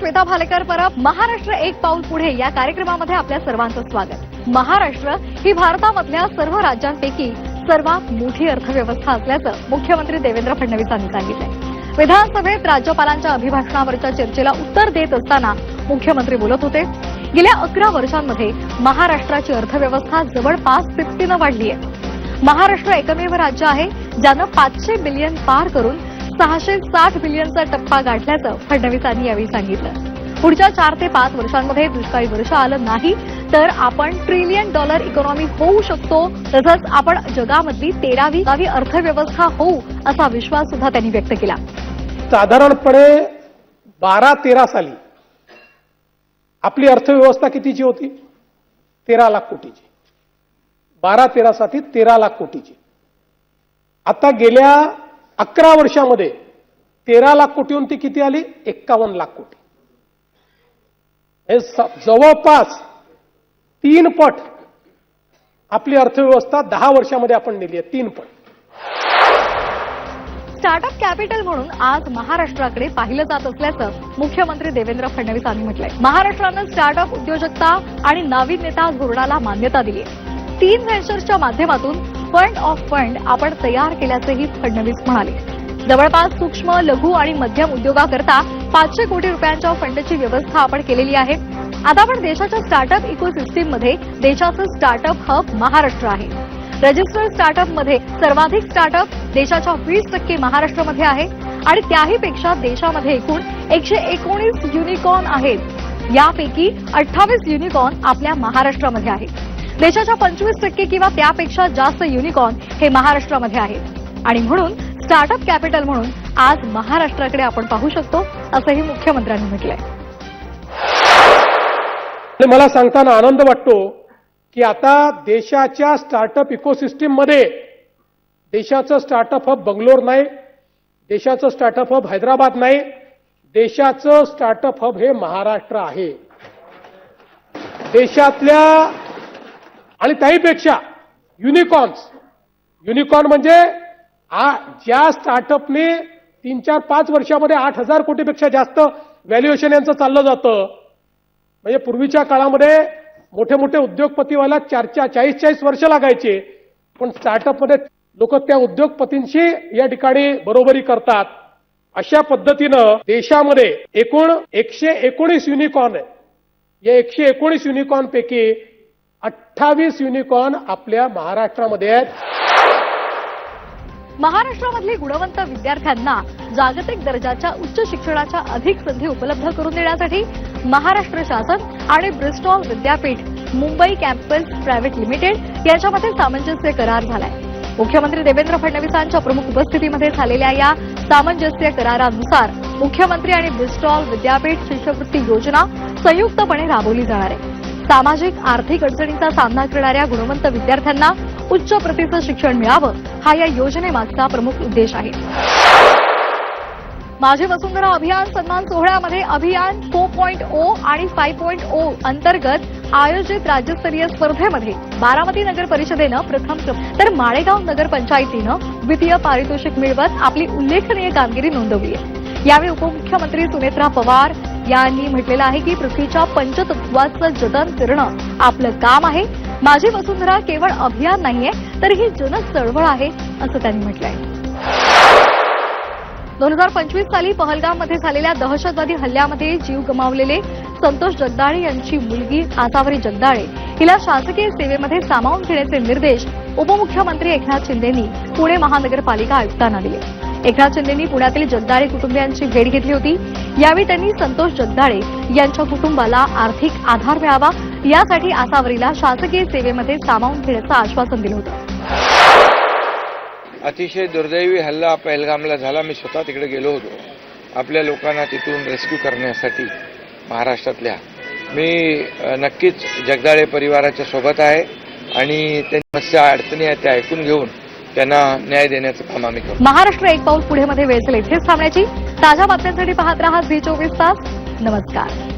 श्वेता भालेकर परब महाराष्ट्र एक पाऊल पुढे या कार्यक्रमामध्ये आपल्या सर्वांचं स्वागत। महाराष्ट्र ही भारतामधल्या सर्व राज्यांपैकी सर्वात मोठी अर्थव्यवस्था असल्याचं मुख्यमंत्री देवेंद्र फडणवीस यांनी सांगितलं। विधानसभेत राज्यपालांच्या अभिभाषणावरच्या चर्चेला उत्तर देत असताना मुख्यमंत्री बोलत होते। गेल्या 11 वर्षांमध्ये महाराष्ट्राची अर्थव्यवस्था जवळपास तिप्पटीने वाढली आहे। महाराष्ट्र एकमेव राज्य आहे ज्यानं 500 बिलियन पार करून 660 बिलियनचा टप्पा गाठल्याचं फडणवीस यांनी यावेळी सांगितलं। पुढच्या 4 ते 5 वर्षांमध्ये दुष्काळी वर्ष आलं नाही तर आपण $1 ट्रिलियन इकॉनॉमी होऊ शकतो, तसंच आपण जगामधली 13वी अर्थव्यवस्था होऊ असा विश्वास सुद्धा त्यांनी व्यक्त केला। साधारणपणे 12-13 साली आपली अर्थव्यवस्था कितीची होती? 13 लाख कोटीची। 12-13 साठी 13 लाख कोटीची। आता गेल्या 11 वर्षामध्ये 13 लाख कोटीहून ती किती आली? 51 लाख कोटी। हे जवळपास 3 पट आपली अर्थव्यवस्था 10 वर्षामध्ये आपण नेली आहे। 3 पट। स्टार्टअप कॅपिटल म्हणून आज महाराष्ट्राकडे पाहिलं जात असल्याचं मुख्यमंत्री देवेंद्र फडणवीस यांनी म्हटलंय। महाराष्ट्रानं स्टार्टअप उद्योजकता आणि नाविन्यता धोरणाला मान्यता दिली आहे। 3 व्हेंचर्सच्या माध्यमातून फंड ऑफ फंड आपण तयार केल्याचंही फडणवीस म्हणाले। जवळपास सूक्ष्म, लघु आणि मध्यम उद्योगाकरता 500 कोटी रुपयांच्या फंडची व्यवस्था आपण केलेली आहे। आता आपण देशाच्या स्टार्टअप इकोसिस्टीममध्ये देशाचं स्टार्टअप हब महाराष्ट्र आहे। रजिस्टर्ड स्टार्टअपमध्ये सर्वाधिक स्टार्टअप देशाच्या 20% महाराष्ट्रामध्ये आहे आणि त्याहीपेक्षा देशामध्ये एकूण 119 युनिकॉर्न आहेत। यापैकी 28 युनिकॉर्न आपल्या महाराष्ट्रामध्ये आहेत। देशाच्या 25% किंवा त्यापेक्षा जास्त युनिकॉर्न हे महाराष्ट्रामध्ये आहेत आणि म्हणून स्टार्टअप कॅपिटल म्हणून आज महाराष्ट्राकडे आपण पाहू शकतो असंही मुख्यमंत्र्यांनी म्हटलंय। मला सांगताना आनंद वाटतो की आता देशाच्या स्टार्टअप इकोसिस्टीममध्ये देशाचं स्टार्टअप हब बंगलोर नाही, देशाचं स्टार्टअप हब हैदराबाद नाही, देशाचं स्टार्टअप हब हे महाराष्ट्र आहे। देशातल्या आणि त्याहीपेक्षा युनिकॉर्न म्हणजे ज्या स्टार्टअपने 3-4-5 वर्षामध्ये 8,000 कोटीपेक्षा जास्त व्हॅल्युएशन यांचं चाललं जातं। म्हणजे पूर्वीच्या काळामध्ये मोठे मोठे उद्योगपती व्हायला 40-40 वर्ष लागायचे, पण स्टार्टअपमध्ये लोक त्या उद्योगपतींशी या ठिकाणी बरोबरी करतात। अशा पद्धतीनं देशामध्ये एकूण 119 युनिकॉर्न आहे। या 119 युनिकॉर्न पैकी 28 युनिकॉर्न आपल्या महाराष्ट्रामध्ये आहेत। महाराष्ट्रामधील गुणवंत विद्यार्थ्यांना जागतिक दर्जाच्या उच्च शिक्षणाच्या अधिक संधी उपलब्ध करून देण्यासाठी महाराष्ट्र शासन आणि ब्रिस्टॉल विद्यापीठ मुंबई कॅम्पस प्रायव्हेट लिमिटेड यांच्यामध्ये सामंजस्य करार झालाय। मुख्यमंत्री देवेंद्र फडणवीसांच्या प्रमुख उपस्थितीमध्ये झालेल्या या सामंजस्य करारानुसार मुख्यमंत्री आणि ब्रिस्टॉल विद्यापीठ शिष्यवृत्ती योजना संयुक्तपणे राबवली जाणार आहे। सामाजिक आर्थिक अडचणींचा सामना करणाऱ्या गुणवंत विद्यार्थ्यांना उच्च प्रतीचं शिक्षण मिळावं हा या योजनेमागचा प्रमुख उद्देश आहे। माझी वसुंधरा अभियान सन्मान सोहळ्यामध्ये अभियान 4.0 आणि 5.0 अंतर्गत आयोजित राज्यस्तरीय स्पर्धेमध्ये बारामती नगर परिषदेनं प्रथम तर माळेगाव नगर पंचायतीनं द्वितीय पारितोषिक मिळवत आपली उल्लेखनीय कामगिरी नोंदवली आहे। यावेळी उपमुख्यमंत्री सुनेत्रा पवार यांनी म्हटलेलं आहे की पृथ्वीच्या पंचतत्वाचं जतन करणं आपलं काम आहे। माझी वसुंधरा केवळ अभियान नाहीये तर ही जन चळवळ आहे असं त्यांनी म्हटलंय। 2025 साली पहलगाममध्ये झालेल्या दहशतवादी हल्ल्यामध्ये जीव गमावलेले संतोष जगदाळे यांची मुलगी आसावरी जगदाळे हिला शासकीय सेवेमध्ये सामावून घेण्याचे निर्देश उपमुख्यमंत्री एकनाथ शिंदेंनी पुणे महानगरपालिका आयुक्तांना दिले। एकनाथ शिंदेंनी पुण्यातील जगदाळे कुटुंबियांची भेट घेतली होती। यावेळी त्यांनी संतोष जगदाळे यांच्या कुटुंबाला आर्थिक आधार मिळावा यासाठी आसावरीला शासकीय सेवेमध्ये सामावून घेण्याचं आश्वासन दिलं होतं। अतिशय दुर्दैवी हल्ला पहलगामला झाला। मी स्वतः तिकडे गेलो होतो आपल्या लोकांना तिथून रेस्क्यू करण्यासाठी महाराष्ट्रातल्या। मी नक्कीच जगदाळे परिवाराच्या सोबत आहे आणि त्यांच्या समस्या अडचणी आहेत त्या ऐकून घेऊन त्यांना न्याय देण्याचं काम आम्ही करू। महाराष्ट्र एक पाऊल पुढे मध्ये वेळ झाली इथेच थांबण्याची। ताज्या बातम्यांसाठी पाहत रहा झी 24 तास। नमस्कार।